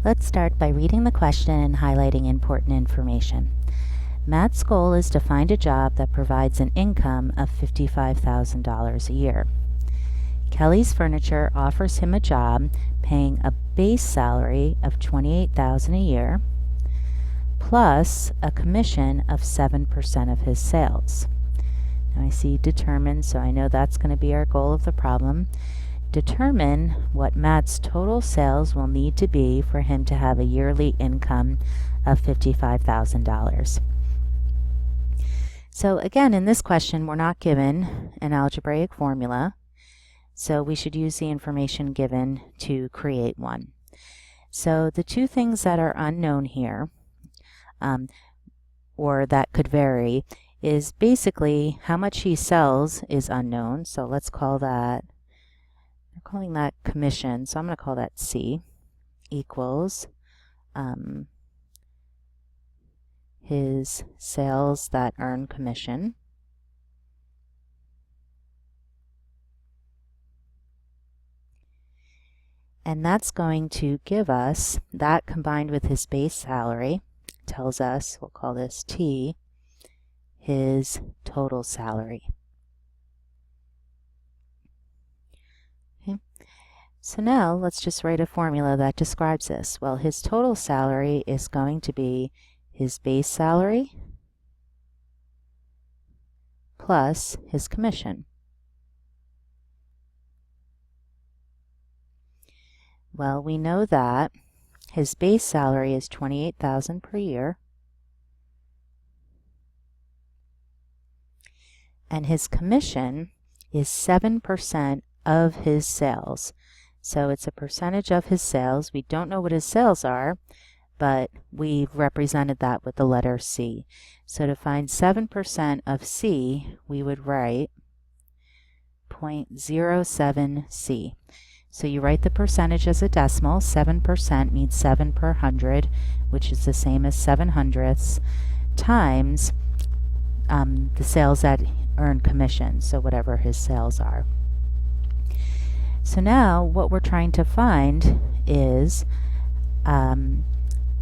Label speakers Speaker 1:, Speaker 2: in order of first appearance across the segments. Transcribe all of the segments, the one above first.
Speaker 1: Let's start by reading the question and highlighting important information. Matt's goal is to find a job that provides an income of $55,000 a year. Kelly's Furniture offers him a job paying a base salary of $28,000 a year plus a commission of 7% of his sales. Now I see determine, so I know that's going to be our goal of the problem. Determine what Matt's total sales will need to be for him to have a yearly income of $55,000. So again, in this question, we're not given an algebraic formula, so we should use the information given to create one. So the two things that are unknown here, or that could vary, is basically how much he sells is unknown, so let's call that, we're calling that commission, so I'm going to call that C, equals his sales that earn commission. And that's going to give us, that combined with his base salary, tells us, we'll call this T, his total salary. Okay. So now let's just write a formula that describes this. Well, his total salary is going to be his base salary plus his commission. Well, we know that his base salary is $28,000 per year, and his commission is 7% of his sales. So it's a percentage of his sales. We don't know what his sales are, but we've represented that with the letter C. So to find 7% of C, we would write 0.07 C. So you write the percentage as a decimal. 7% means 7 per 100, which is the same as 7/100ths, times the sales that earn commission, so whatever his sales are. So now what we're trying to find is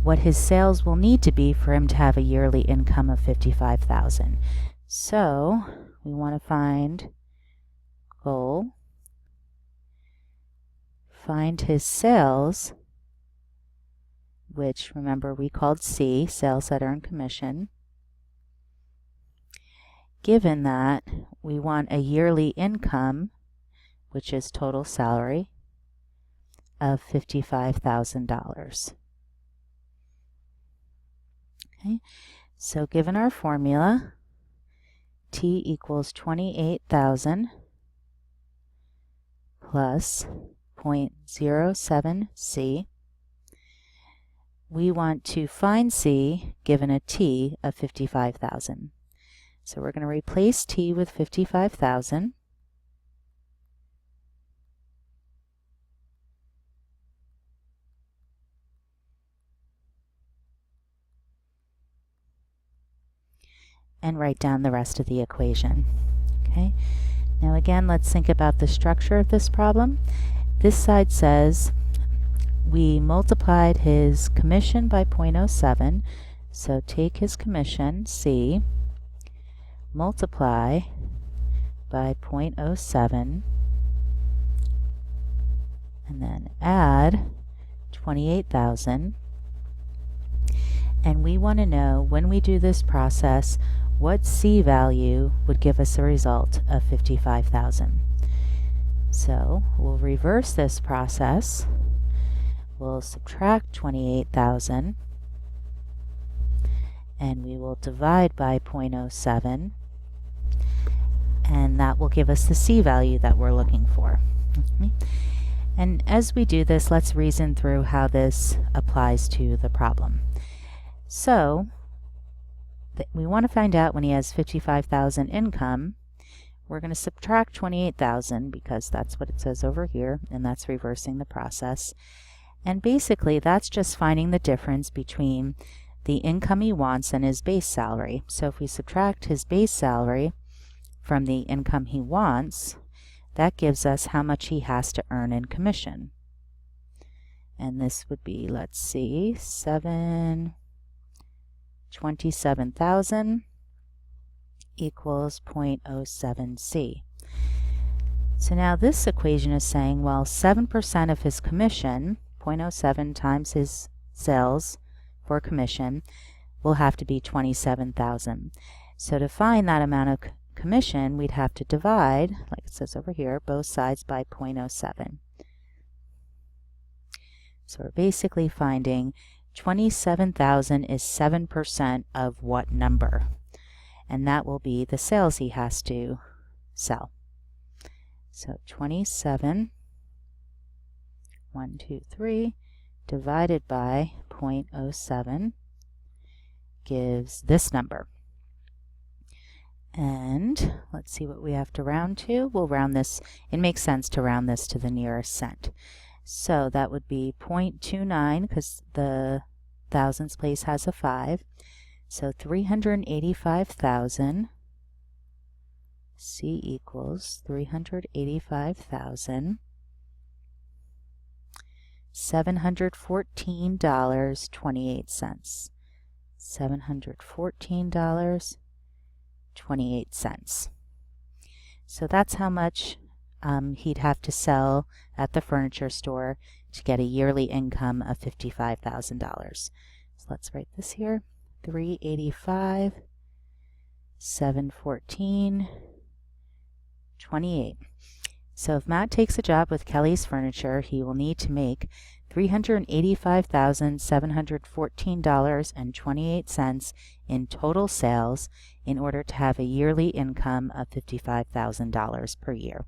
Speaker 1: what his sales will need to be for him to have a yearly income of $55,000. So we want to find goal, find his sales, which remember we called C, sales that earn commission, given that we want a yearly income, which is total salary, of $55,000. Okay, so given our formula, T equals 28,000 plus 0.07 C. We want to find C given a T of 55,000. So we're going to replace T with 55,000. And write down the rest of the equation. Okay. Now again, let's think about the structure of this problem. This side says we multiplied his commission by 0.07, so take his commission, C, multiply by 0.07, and then add 28,000. And we want to know, when we do this process, what C value would give us a result of 55,000. So we'll reverse this process. We'll subtract 28,000, and we will divide by 0.07, and that will give us the C value that we're looking for. Okay. And as we do this, let's reason through how this applies to the problem. So we want to find out when he has 55,000 income. We're going to subtract 28,000 because that's what it says over here, and that's reversing the process. And basically that's just finding the difference between the income he wants and his base salary. So if we subtract his base salary from the income he wants, that gives us how much he has to earn in commission. And this would be, let's see, 27,000 equals 0.07C. So now this equation is saying, well, 7% of his commission, 0.07 times his sales for commission, will have to be 27,000. So to find that amount of commission, we'd have to divide, like it says over here, both sides by 0.07. So we're basically finding 27,000 is 7% of what number? And that will be the sales he has to sell. So 27, divided by 0.07 gives this number. And let's see what we have to round to. We'll round this. It makes sense to round this to the nearest cent. So that would be 0.29 because the thousands place has a 5. So 385,000. C equals 385,000. $714.28. $714.28. So that's how much he'd have to sell at the furniture store to get a yearly income of $55,000. So let's write this here. 385, 714.28. So if Matt takes a job with Kelly's Furniture, he will need to make $385,714.28 in total sales in order to have a yearly income of $55,000 per year.